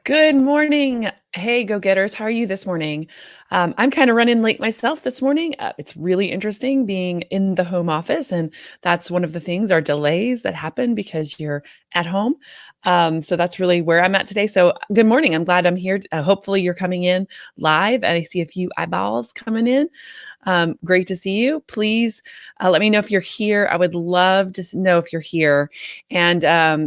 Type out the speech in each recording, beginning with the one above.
Good morning. Hey, go-getters. How are you this morning? I'm kind of running late myself this morning. It's really interesting being in the home office, and that's one of the things are delays that happen because you're at home. So that's really where I'm at today. So good morning. I'm glad I'm here. Hopefully you're coming in live, and I see a few eyeballs coming in. Great to see you. Please let me know if you're here. I would love to know if you're here, and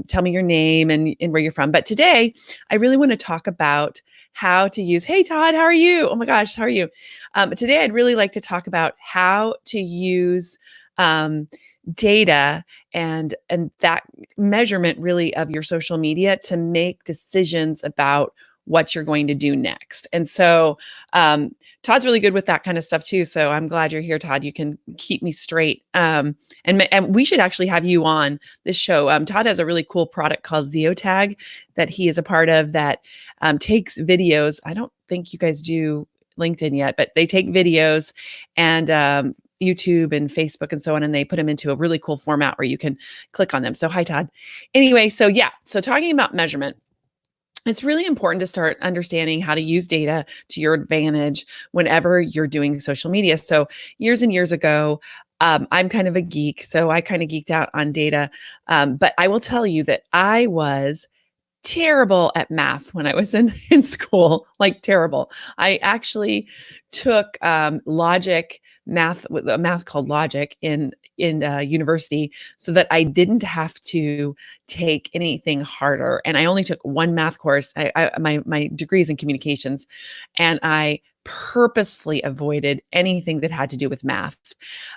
tell me your name and where you're from. But today, I really want to talk about how to use. Hey, Todd, how are you? Oh my gosh, how are you? Today, I'd really like to talk about how to use um, data and that measurement really of your social media to make decisions about what you're going to do next. And so Todd's really good with that kind of stuff too. So I'm glad you're here, Todd. You can keep me straight. And we should actually have you on this show. Todd has a really cool product called Zeotag that he is a part of that takes videos. I don't think you guys do LinkedIn yet, but they take videos and YouTube and Facebook and so on, and they put them into a really cool format where you can click on them. So hi, Todd. Anyway, so yeah, so talking about measurement, it's really important to start understanding how to use data to your advantage whenever you're doing social media. So years and years ago, I'm kind of a geek, so I kind of geeked out on data. But I will tell you that I was terrible at math when I was in school, like terrible. I actually took logic math, with a math called logic in university, so that I didn't have to take anything harder. And I only took one math course. My degree is in communications, and I purposefully avoided anything that had to do with math.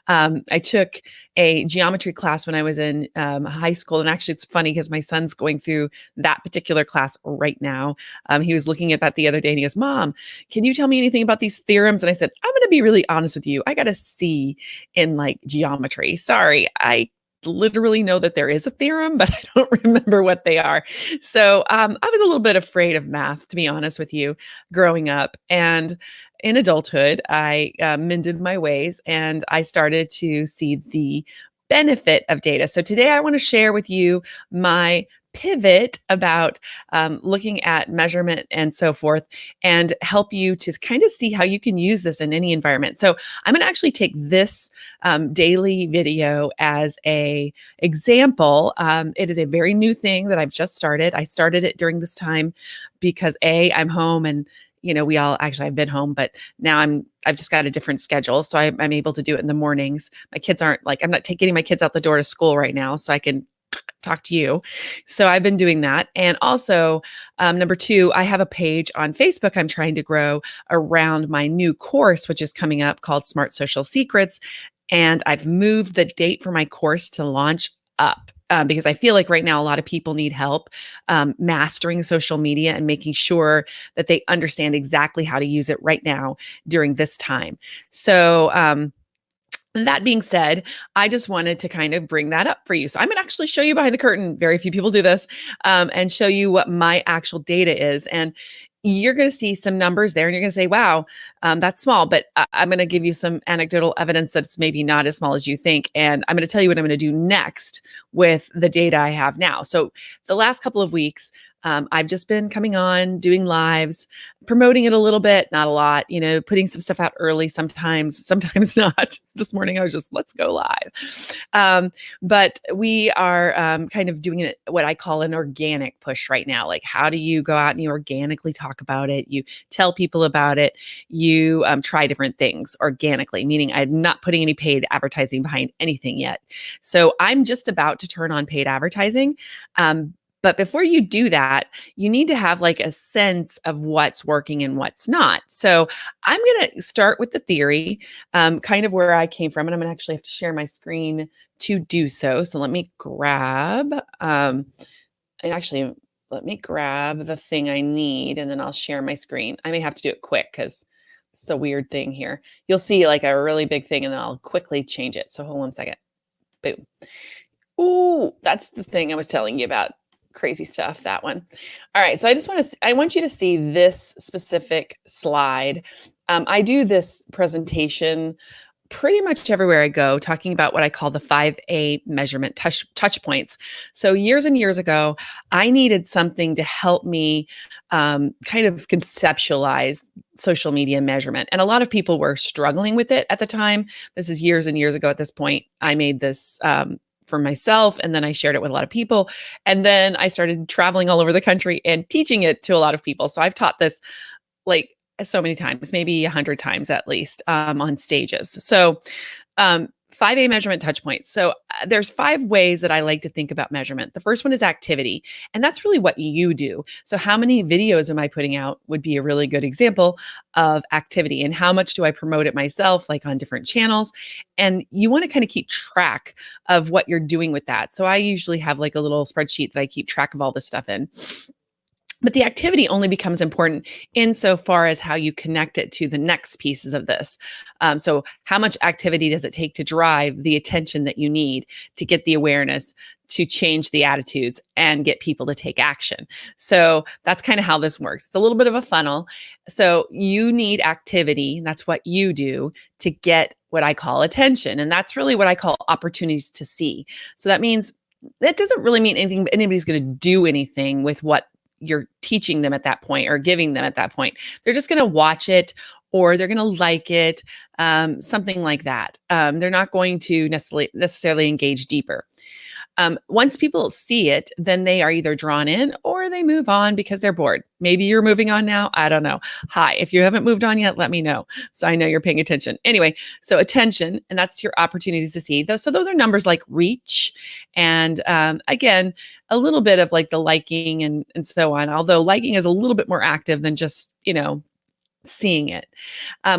I took a geometry class when I was in high school, and actually, it's funny because my son's going through that particular class right now. He was looking at that the other day, and he goes, "Mom, can you tell me anything about these theorems?" And I said, "I'm going to be really honest with you. I got a C in like geometry. Sorry, I." Literally know that there is a theorem, but I don't remember what they are. So I was a little bit afraid of math, to be honest with you, growing up. And in adulthood, I mended my ways and I started to see the benefit of data. So today I want to share with you my pivot about looking at measurement and so forth, and help you to kind of see how you can use this in any environment. So I'm going to actually take this daily video as a example. It is a very new thing that I've just started. I started it during this time because I'm home, and we all actually, I've been home, but now I've just got a different schedule. So I'm able to do it in the mornings. My kids aren't like, I'm not getting my kids out the door to school right now, so I can talk to you. So I've been doing that. And also, number two, I have a page on Facebook I'm trying to grow around my new course, which is coming up, called Smart Social Secrets. And I've moved the date for my course to launch up. Because I feel like right now a lot of people need help mastering social media and making sure that they understand exactly how to use it right now during this time. So that being said, I just wanted to kind of bring that up for you. So I'm going to actually show you behind the curtain. Very few people do this, and show you what my actual data is. And you're going to see some numbers there and you're going to say, wow, that's small. But I'm going to give you some anecdotal evidence that it's maybe not as small as you think. And I'm going to tell you what I'm going to do next with the data I have now. So the last couple of weeks, I've just been coming on, doing lives, promoting it a little bit, not a lot, putting some stuff out early sometimes not. This morning, I was just, let's go live. But we are kind of doing it, what I call an organic push right now. Like, how do you go out and you organically talk about it? You tell people about it. You try different things organically, meaning I'm not putting any paid advertising behind anything yet. So I'm just about to turn on paid advertising. But before you do that, you need to have like a sense of what's working and what's not. So I'm going to start with the theory, kind of where I came from. And I'm going to actually have to share my screen to do so. So let me grab, and actually, let me grab the thing I need, and then I'll share my screen. I may have to do it quick because it's a weird thing here. You'll see like a really big thing, and then I'll quickly change it. So hold on a second. Boom. Ooh, that's the thing I was telling you about. Crazy stuff, that one. All right, so I want you to see this specific slide. I do this presentation pretty much everywhere I go talking about what I call the 5A measurement touch points. So years and years ago, I needed something to help me kind of conceptualize social media measurement. And a lot of people were struggling with it at the time. This is years and years ago at this point. I made this for myself, and then I shared it with a lot of people. And then I started traveling all over the country and teaching it to a lot of people. So I've taught this like so many times, maybe 100 times at least, on stages. So 5A measurement touch points. So there's 5 ways that I like to think about measurement. The first one is activity, and that's really what you do. So how many videos am I putting out would be a really good example of activity, and how much do I promote it myself, like on different channels? And you want to kind of keep track of what you're doing with that. So I usually have like a little spreadsheet that I keep track of all this stuff in. But the activity only becomes important insofar as how you connect it to the next pieces of this. So how much activity does it take to drive the attention that you need to get the awareness, to change the attitudes and get people to take action? So that's kind of how this works. It's a little bit of a funnel. So you need activity. That's what you do to get what I call attention. And that's really what I call opportunities to see. So that means that doesn't really mean anything, anybody's going to do anything with what you're teaching them at that point or giving them at that point. They're just going to watch it, or they're going to like it, something like that. They're not going to necessarily engage deeper. Once people see it, then they are either drawn in or they move on because they're bored. Maybe you're moving on now. I don't know. Hi, if you haven't moved on yet, let me know, so I know you're paying attention. Anyway, so attention, and that's your opportunities to see. So those are numbers like reach, and again, a little bit of like the liking and so on. Although liking is a little bit more active than just, seeing it,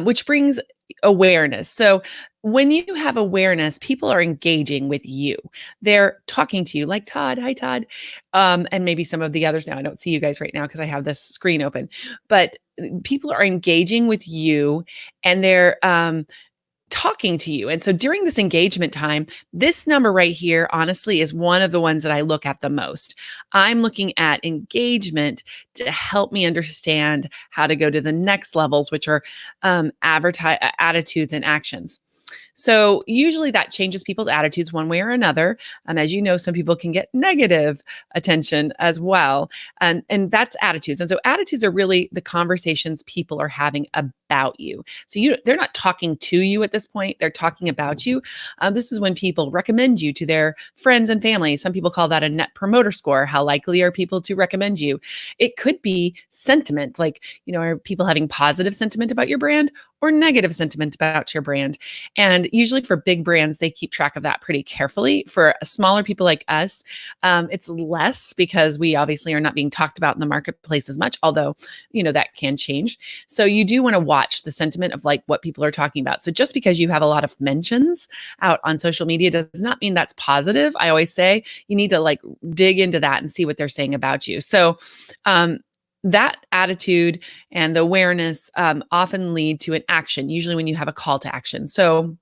which brings awareness. So when you have awareness, people are engaging with you. They're talking to you like Todd. Hi, Todd. And maybe some of the others now. I don't see you guys right now because I have this screen open. But people are engaging with you, and they're talking to you. And so during this engagement time, this number right here, honestly, is one of the ones that I look at the most. I'm looking at engagement to help me understand how to go to the next levels, which are attitudes and actions. So usually that changes people's attitudes one way or another. As you know, some people can get negative attention as well. And that's attitudes. And so attitudes are really the conversations people are having about you. So they're not talking to you at this point. They're talking about you. This is when people recommend you to their friends and family. Some people call that a net promoter score. How likely are people to recommend you? It could be sentiment, like, are people having positive sentiment about your brand or negative sentiment about your brand? And usually for big brands, they keep track of that pretty carefully. For smaller people like us, it's less because we obviously are not being talked about in the marketplace as much, although, that can change. So you do want to watch the sentiment of like what people are talking about. So just because you have a lot of mentions out on social media does not mean that's positive. I always say you need to like dig into that and see what they're saying about you. So, that attitude and the awareness often lead to an action, usually when you have a call to action. So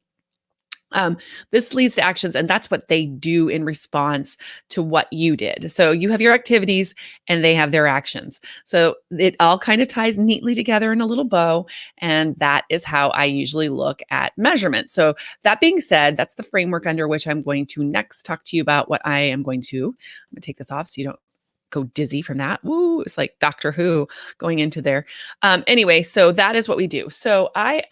this leads to actions, and that's what they do in response to what you did. So you have your activities and they have their actions. So it all kind of ties neatly together in a little bow. And that is how I usually look at measurement. So that being said, that's the framework under which I'm going to next talk to you about what I'm going to take this off so you don't go dizzy from that. Woo, it's like Doctor Who going into there. Anyway, so that is what we do. So I'm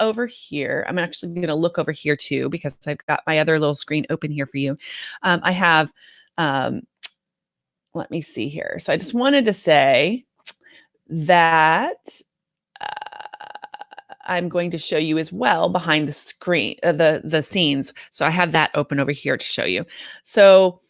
actually going to look over here too, because I've got my other little screen open here for you. I have, let me see here. So I just wanted to say that I'm going to show you as well behind the screen, the scenes. So I have that open over here to show you. So,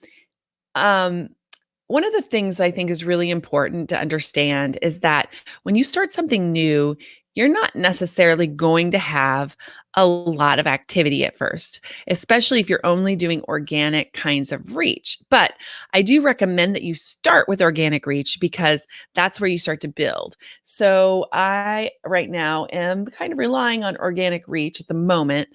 one of the things I think is really important to understand is that when you start something new, you're not necessarily going to have a lot of activity at first, especially if you're only doing organic kinds of reach. But I do recommend that you start with organic reach because that's where you start to build. So I, right now, am kind of relying on organic reach at the moment,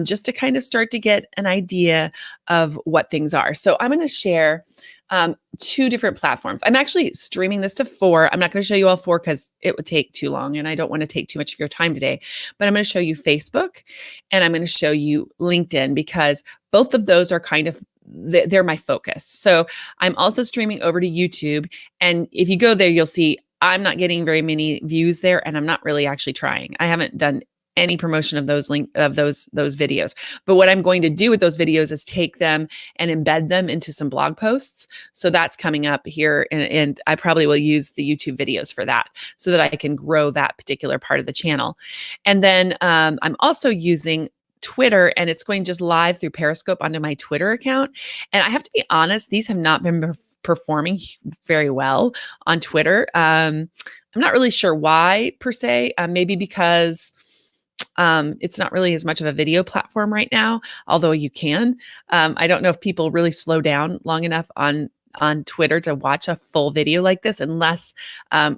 just to kind of start to get an idea of what things are. So I'm going to share 2 different platforms. I'm actually streaming this to 4. I'm not going to show you all 4 because it would take too long and I don't want to take too much of your time today. But I'm going to show you Facebook and I'm going to show you LinkedIn because both of those are kind of they're my focus. So I'm also streaming over to YouTube. And if you go there, you'll see I'm not getting very many views there and I'm not really actually trying. I haven't done any promotion of those those videos. But what I'm going to do with those videos is take them and embed them into some blog posts. So that's coming up here. And I probably will use the YouTube videos for that so that I can grow that particular part of the channel. And then I'm also using Twitter and it's going just live through Periscope onto my Twitter account. And I have to be honest, these have not been performing very well on Twitter. I'm not really sure why per se, maybe because it's not really as much of a video platform right now, although you can. I don't know if people really slow down long enough on Twitter to watch a full video like this, unless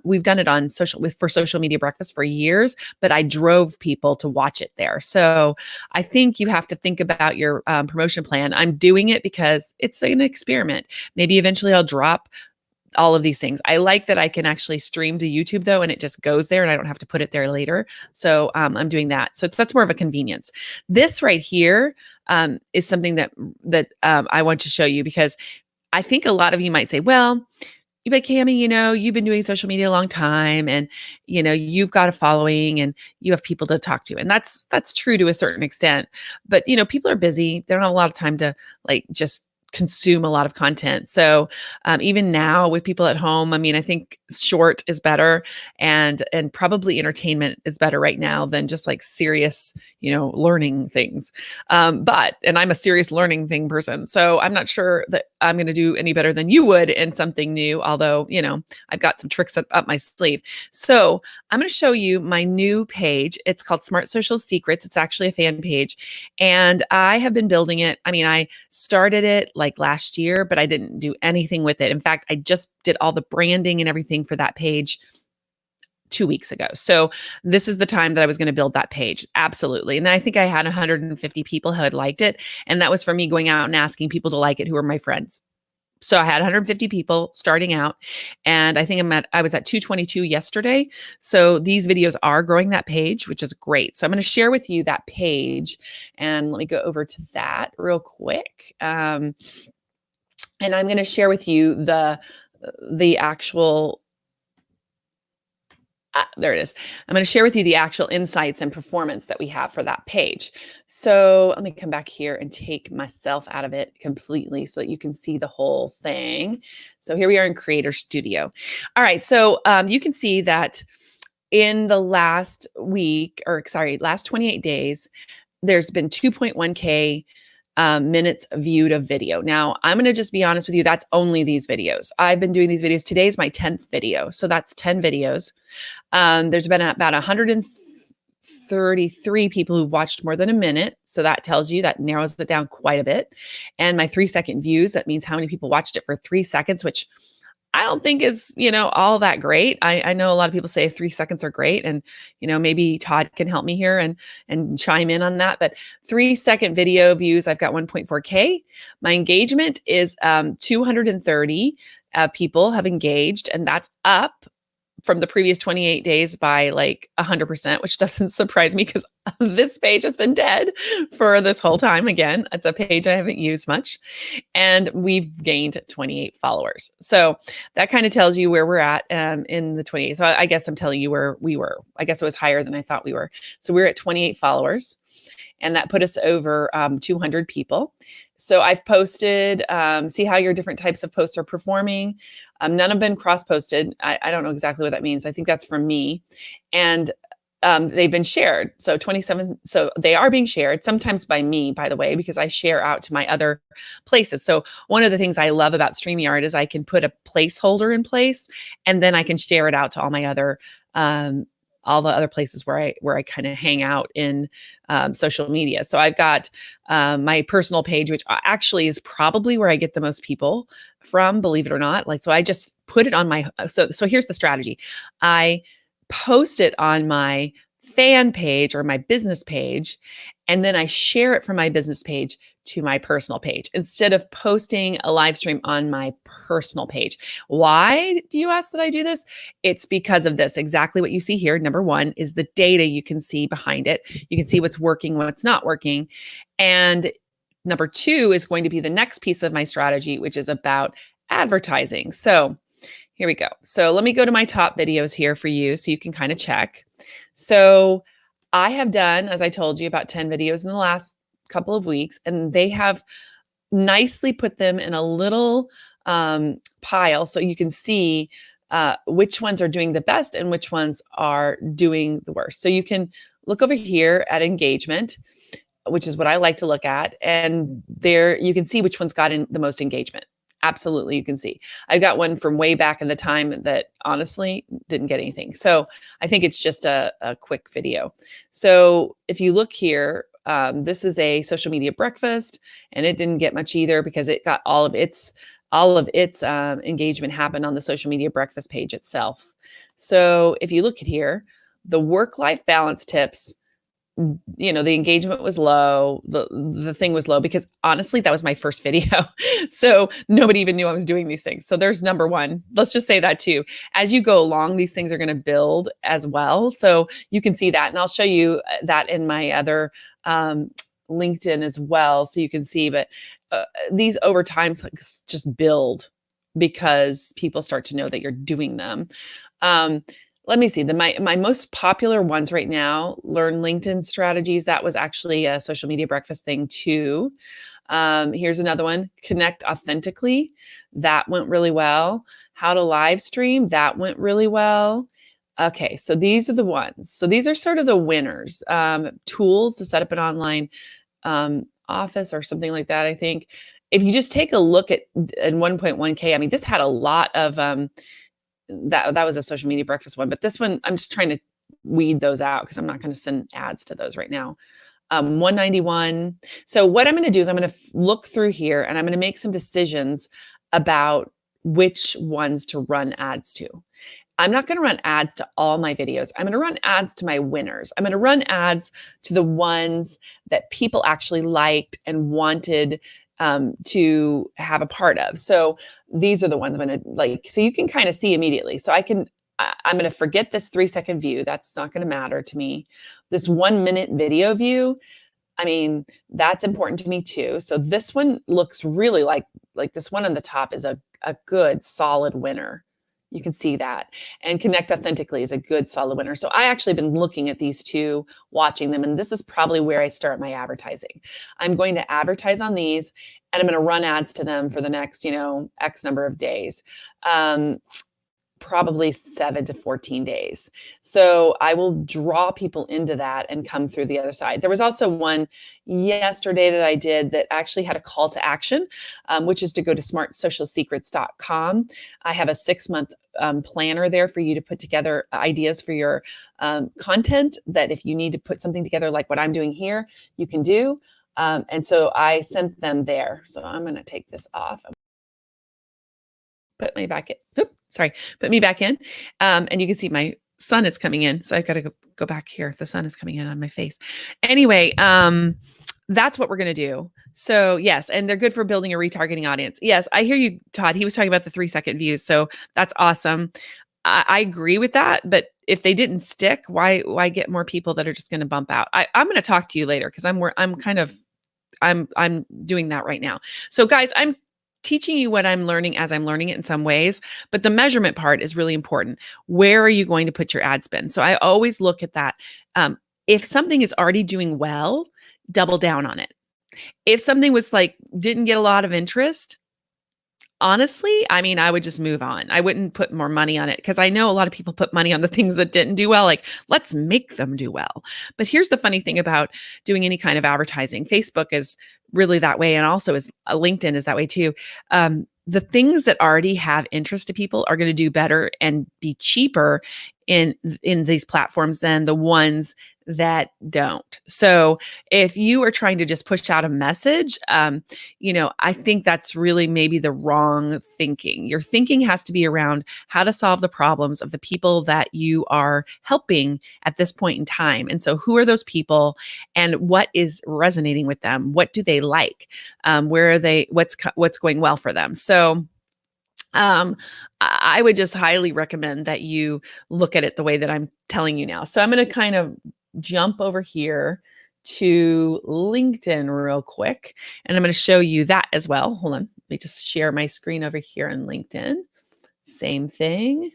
we've done it on for social media breakfast for years, but I drove people to watch it there. So I think you have to think about your promotion plan. I'm doing it because it's an experiment. Maybe eventually I'll drop all of these things. I like that I can actually stream to YouTube though, and it just goes there and I don't have to put it there later. So I'm doing that. So that's more of a convenience. This right here is something that I want to show you because I think a lot of you might say, well, but Cami, you've been doing social media a long time and, you've got a following and you have people to talk to. And that's true to a certain extent, but people are busy. They don't have a lot of time to just consume a lot of content. So even now with people at home, I think short is better and probably entertainment is better right now than just serious, learning things. And I'm a serious learning thing person. So I'm not sure that I'm going to do any better than you would in something new, although, I've got some tricks up my sleeve. So I'm going to show you my new page. It's called Smart Social Secrets. It's actually a fan page. And I have been building it. I started it last year, but I didn't do anything with it. In fact, I just did all the branding and everything for that page 2 weeks ago. So this is the time that I was going to build that page. Absolutely. And I think I had 150 people who had liked it. And that was for me going out and asking people to like it who were my friends. So I had 150 people starting out, and I think I was at 222 yesterday. So these videos are growing that page, which is great. So I'm going to share with you that page, and let me go over to that real quick. And I'm going to share with you the actual. There it is. I'm going to share with you the actual insights and performance that we have for that page. So let me come back here and take myself out of it completely so that you can see the whole thing. So here we are in Creator Studio. All right. So you can see that in the last 28 days, there's been 2.1K minutes viewed of video. Now, I'm going to just be honest with you. That's only these videos. I've been doing these videos. Today's my 10th video. So that's 10 videos. There's been about 133 people who've watched more than a minute. So that tells you, that narrows it down quite a bit. And my 3-second views, that means how many people watched it for 3 seconds, which I don't think is, all that great. I know a lot of people say 3 seconds are great. And, maybe Todd can help me here and chime in on that. But 3-second video views, I've got 1.4K. My engagement is 230 people have engaged, and that's up from the previous 28 days by 100%, which doesn't surprise me because this page has been dead for this whole time. Again, it's a page I haven't used much, and we've gained 28 followers. So that kind of tells you where we're at in the 28. So I guess I'm telling you where we were. I guess it was higher than I thought we were. So we're at 28 followers, and that put us over 200 people. So I've posted, see how your different types of posts are performing. None have been cross-posted. I don't know exactly what that means. I think that's for me. And they've been shared. So 27, so they are being shared, sometimes by me, by the way, because I share out to my other places. So one of the things I love about StreamYard is I can put a placeholder in place, and then I can share it out to all my other all the other places where I kind of hang out in social media. So I've got my personal page, which actually is probably where I get the most people from, believe it or not. So I just put it on my, so here's the strategy. I post it on my fan page or my business page, and then I share it from my business page to my personal page instead of posting a live stream on my personal page. Why do you ask that I do this? It's because of this, exactly what you see here. Number one is the data you can see behind it. You can see what's working, what's not working. And number two is going to be the next piece of my strategy, which is about advertising. So here we go. So let me go to my top videos here for you so you can kind of check. So I have done, as I told you, about 10 videos in the last couple of weeks, and they have nicely put them in a little pile so you can see which ones are doing the best and which ones are doing the worst. So you can look over here at engagement, which is what I like to look at. And there you can see which one's got in the most engagement. Absolutely, you can see. I got one from way back in the time that honestly didn't get anything. So I think it's just a quick video. So if you look here, this is a social media breakfast, and it didn't get much either because it got all of its engagement happened on the social media breakfast page itself. So if you look at here, the work-life balance tips, the engagement was low. The thing was low because honestly, that was my first video. So nobody even knew I was doing these things. So there's number one. Let's just say that too. As you go along, these things are going to build as well. So you can see that. And I'll show you that in my other LinkedIn as well. So you can see, but these over time just build because people start to know that you're doing them. Let me see, my most popular ones right now, learn LinkedIn strategies. That was actually a social media breakfast thing too. Here's another one, connect authentically. That went really well. How to live stream. That went really well. Okay, so these are the ones. So these are sort of the winners. Tools to set up an online office or something like that, I think. If you just take a look at 1.1K, I mean, this had a lot of, that was a social media breakfast one, but this one, I'm just trying to weed those out because I'm not going to send ads to those right now. 191. So what I'm going to do is I'm going to look through here and I'm going to make some decisions about which ones to run ads to. I'm not going to run ads to all my videos. I'm going to run ads to my winners. I'm going to run ads to the ones that people actually liked and wanted to have a part of. So these are the ones I'm going to like, so you can kind of see immediately. So I'm going to forget this 3-second view. That's not going to matter to me. This 1-minute video view, I mean, that's important to me too. So this one looks really like this one on the top is a good solid winner. You can see that. And connect authentically is a good solid winner. So I actually been looking at these two, watching them, and this is probably where I start my advertising. I'm going to advertise on these and I'm going to run ads to them for the next, X number of days. Probably 7 to 14 days. So I will draw people into that and come through the other side. There was also one yesterday that I did that actually had a call to action, which is to go to smartsocialsecrets.com. I have a 6-month planner there for you to put together ideas for your content that if you need to put something together like what I'm doing here, you can do. And so I sent them there. So I'm going to take this off. Put me back in. Put me back in. And you can see my sun is coming in. So I've got to go back here. The sun is coming in on my face. Anyway, that's what we're going to do. So yes, and they're good for building a retargeting audience. Yes, I hear you, Todd. He was talking about the 3-second views. So that's awesome. I agree with that. But if they didn't stick, why get more people that are just going to bump out? I'm going to talk to you later because I'm doing that right now. So guys, I'm teaching you what I'm learning as I'm learning it in some ways, but the measurement part is really important. Where are you going to put your ad spend? So I always look at that. If something is already doing well, double down on it. If something was didn't get a lot of interest, honestly, I mean, I would just move on. I wouldn't put more money on it because I know a lot of people put money on the things that didn't do well. Like, let's make them do well. But here's the funny thing about doing any kind of advertising. Facebook is really that way. And also LinkedIn is that way too. The things that already have interest to people are going to do better and be cheaper in these platforms than the ones that don't. So if you are trying to just push out a message, I think that's really maybe the wrong thinking. Your thinking has to be around how to solve the problems of the people that you are helping at this point in time. And so who are those people and what is resonating with them? What do they like? Where are they? What's going well for them? So um, I would just highly recommend that you look at it the way that I'm telling you now. So I'm going to kind of jump over here to LinkedIn real quick, and I'm going to show you that as well. Hold on. Let me just share my screen over here on LinkedIn. Same thing.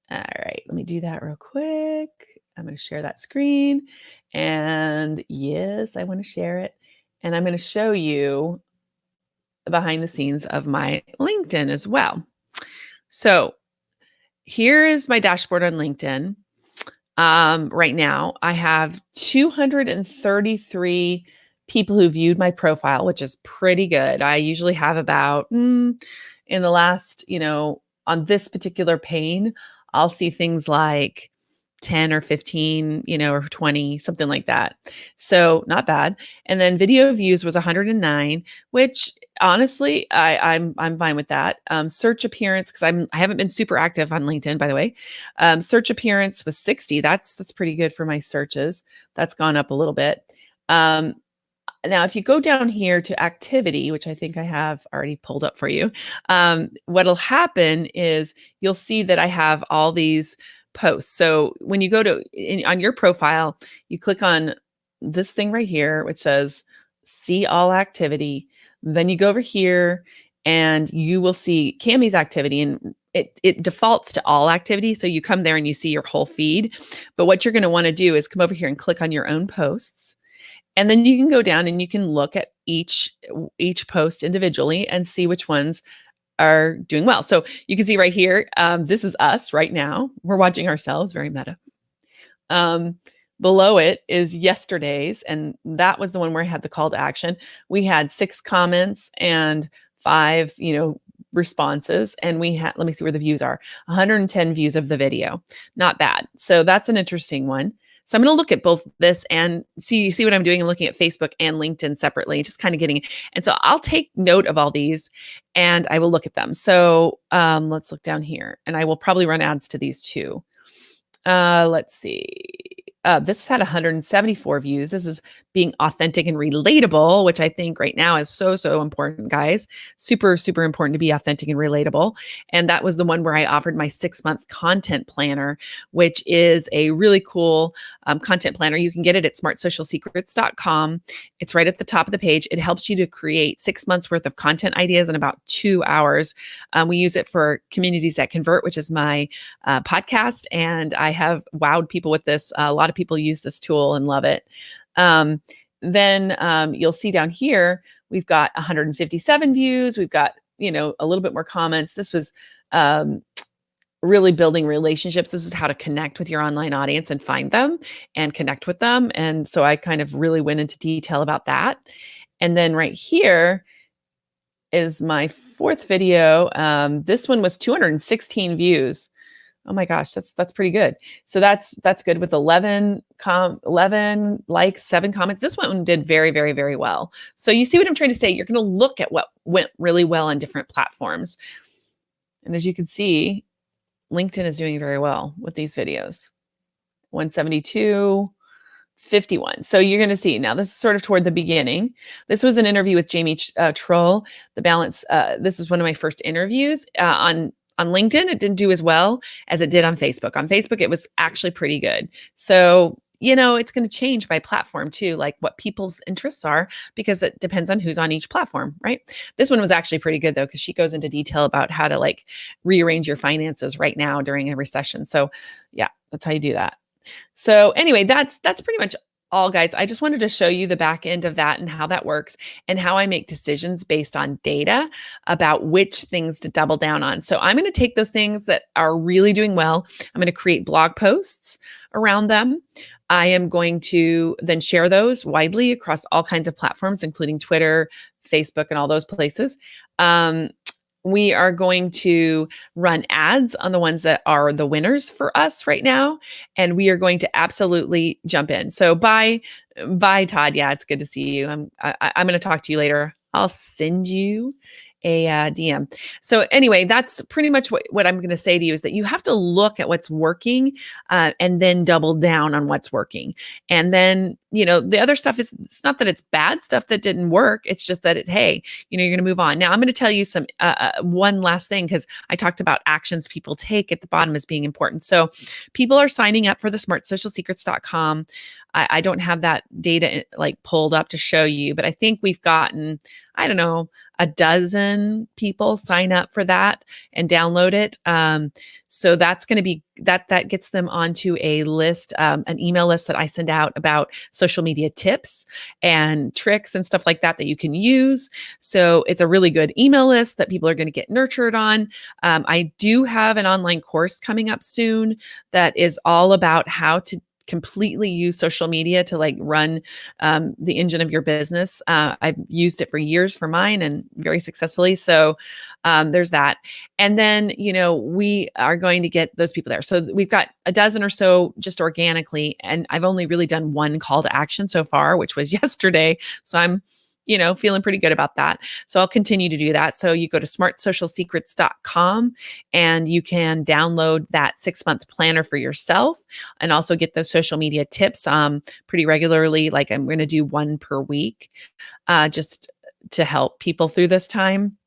All right, let me do that real quick. I'm going to share that screen. And yes, I want to share it. And I'm going to show you behind the scenes of my LinkedIn as well. So here is my dashboard on LinkedIn. Right now, I have 233 people who viewed my profile, which is pretty good. I usually have about, in the last, on this particular pane, I'll see things like 10 or 15, or 20, something like that. So not bad. And then video views was 109, which honestly, I'm fine with that. Search appearance, because I haven't been super active on LinkedIn, by the way. Search appearance was 60. That's pretty good for my searches. That's gone up a little bit. Now, if you go down here to activity, which I think I have already pulled up for you, what'll happen is you'll see that I have all these posts. So when you go on your profile, you click on this thing right here, which says see all activity. Then you go over here and you will see Cammie's activity, and it defaults to all activity. So you come there and you see your whole feed. But what you're going to want to do is come over here and click on your own posts. And then you can go down and you can look at each post individually and see which ones are doing well. So you can see right here, this is us right now. We're watching ourselves, very meta. Below it is yesterday's, and that was the one where I had the call to action. We had 6 comments and 5, responses, and we had, let me see where the views are, 110 views of the video. Not bad. So that's an interesting one. So I'm going to look at both this and see what I'm doing. I'm looking at Facebook and LinkedIn separately, just kind of getting, and so I'll take note of all these and I will look at them. So let's look down here, and I will probably run ads to these too. Let's see. This had 174 views. This is being authentic and relatable, which I think right now is so important, guys. Super important to be authentic and relatable. And that was the one where I offered my 6-month content planner, which is a really cool content planner. You can get it at smartsocialsecrets.com. It's right at the top of the page. It helps you to create 6 months worth of content ideas in about 2 hours. We use it for Communities That Convert, which is my podcast. And I have wowed people with this. A lot of people use this tool and love it. Then you'll see down here, we've got 157 views. We've got, a little bit more comments. This was really building relationships. This is how to connect with your online audience and find them and connect with them. And so I kind of really went into detail about that. And then right here is my 4th video. This one was 216 views. Oh my gosh, that's pretty good. So that's good with 11 likes, 7 comments. This one did very well. So you see what I'm trying to say? You're going to look at what went really well on different platforms. And as you can see, LinkedIn is doing very well with these videos. 172, 51. So you're going to see now, this is sort of toward the beginning. This was an interview with Jamie Troll, The Balance. This is one of my first interviews on LinkedIn. It didn't do as well as it did on Facebook. On Facebook, it was actually pretty good. So, it's going to change by platform too, like what people's interests are, because it depends on who's on each platform, right? This one was actually pretty good though, because she goes into detail about how to rearrange your finances right now during a recession. So yeah, that's how you do that. So anyway, that's pretty much all, guys. I just wanted to show you the back end of that and how that works and how I make decisions based on data about which things to double down on. So I'm going to take those things that are really doing well. I'm going to create blog posts around them. I am going to then share those widely across all kinds of platforms, including Twitter, Facebook, and all those places. we are going to run ads on the ones that are the winners for us right now, and we are going to absolutely jump in. So bye, Todd. Yeah, it's good to see you. I'm going to talk to you later. I'll send you a DM. So anyway, that's pretty much what I'm going to say to you is that you have to look at what's working and then double down on what's working. And then, the other stuff it's not that it's bad stuff that didn't work. It's just that hey, you're going to move on. Now I'm going to tell you some one last thing, because I talked about actions people take at the bottom as being important. So people are signing up for the smartsocialsecrets.com. I don't have that data like pulled up to show you, but I think we've gotten, I don't know, a dozen people sign up for that and download it. So that's going to be that gets them onto a list, an email list that I send out about social media tips and tricks and stuff like that you can use. So it's a really good email list that people are going to get nurtured on. I do have an online course coming up soon that is all about how to completely use social media to like run the engine of your business. I've used it for years for mine and very successfully. So there's that. And then, we are going to get those people there. So we've got a dozen or so just organically. And I've only really done one call to action so far, which was yesterday. So I'm feeling pretty good about that. So I'll continue to do that. So you go to smartsocialsecrets.com and you can download that 6-month planner for yourself and also get those social media tips pretty regularly. Like I'm going to do one per week just to help people through this time.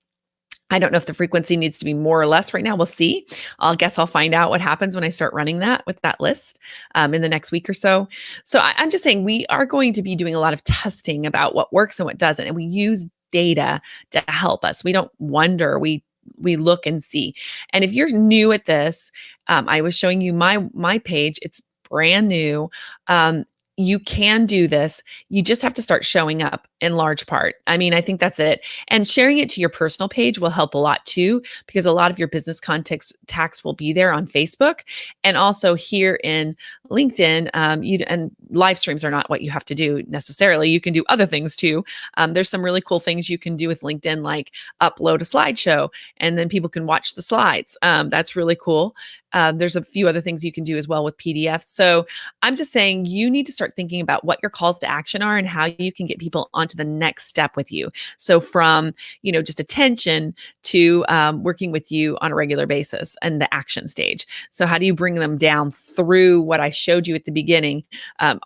I don't know if the frequency needs to be more or less right now. We'll see. I'll find out what happens when I start running that with that list in the next week or so. So I'm just saying we are going to be doing a lot of testing about what works and what doesn't. And we use data to help us. We don't wonder, we look and see. And if you're new at this, I was showing you my page. It's brand new. You can do this. You just have to start showing up in large part. I mean, I think that's it. And sharing it to your personal page will help a lot too, because a lot of your business context tax will be there on Facebook and also here in LinkedIn. And live streams are not what you have to do necessarily. You can do other things too. There's some really cool things you can do with LinkedIn, like upload a slideshow and then people can watch the slides. That's really cool. There's a few other things you can do as well with PDFs. So I'm just saying you need to start thinking about what your calls to action are and how you can get people onto the next step with you. So from, just attention to working with you on a regular basis and the action stage. So how do you bring them down through what I showed you at the beginning,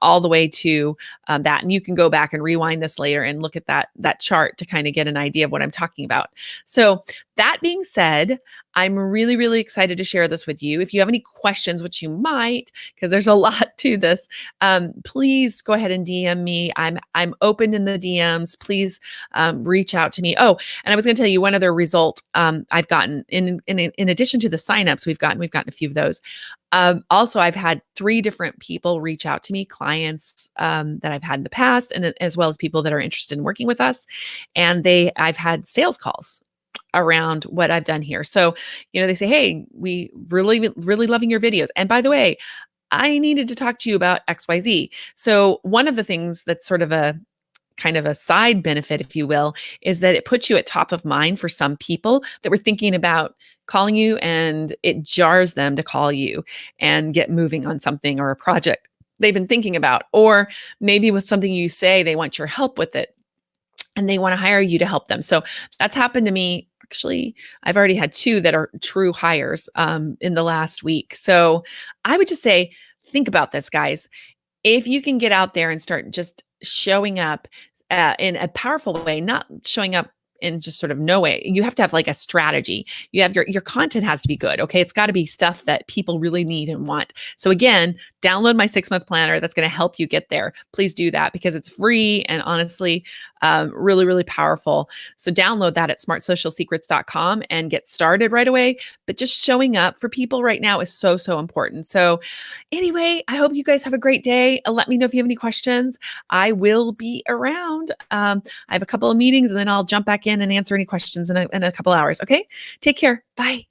all the way to that? And you can go back and rewind this later and look at that chart to kind of get an idea of what I'm talking about. So that being said, I'm really, really excited to share this with you. If you have any questions, which you might, because there's a lot to this, please go ahead and DM me. I'm open in the DMs. Please reach out to me. Oh, and I was going to tell you one other result I've gotten in addition to the signups we've gotten a few of those. Also, I've had 3 different people reach out to me, clients that I've had in the past, and as well as people that are interested in working with us. And I've had sales calls around what I've done here. So, they say, hey, we really, really loving your videos. And by the way, I needed to talk to you about XYZ. So one of the things that's sort of a kind of a side benefit, if you will, is that it puts you at top of mind for some people that were thinking about calling you, and it jars them to call you and get moving on something or a project they've been thinking about, or maybe with something you say, they want your help with it and they want to hire you to help them. So that's happened to me. Actually, I've already had 2 that are true hires in the last week. So I would just say, think about this, guys. If you can get out there and start just showing up in a powerful way, not showing up in just sort of no way. You have to have like a strategy. You have your content has to be good. Okay. It's got to be stuff that people really need and want. So again, download my 6-month planner. That's going to help you get there. Please do that because it's free and honestly, really, really powerful. So download that at smartsocialsecrets.com and get started right away. But just showing up for people right now is so, so important. So anyway, I hope you guys have a great day. Let me know if you have any questions. I will be around. I have a couple of meetings and then I'll jump back in and answer any questions in a couple hours. Okay. Take care. Bye.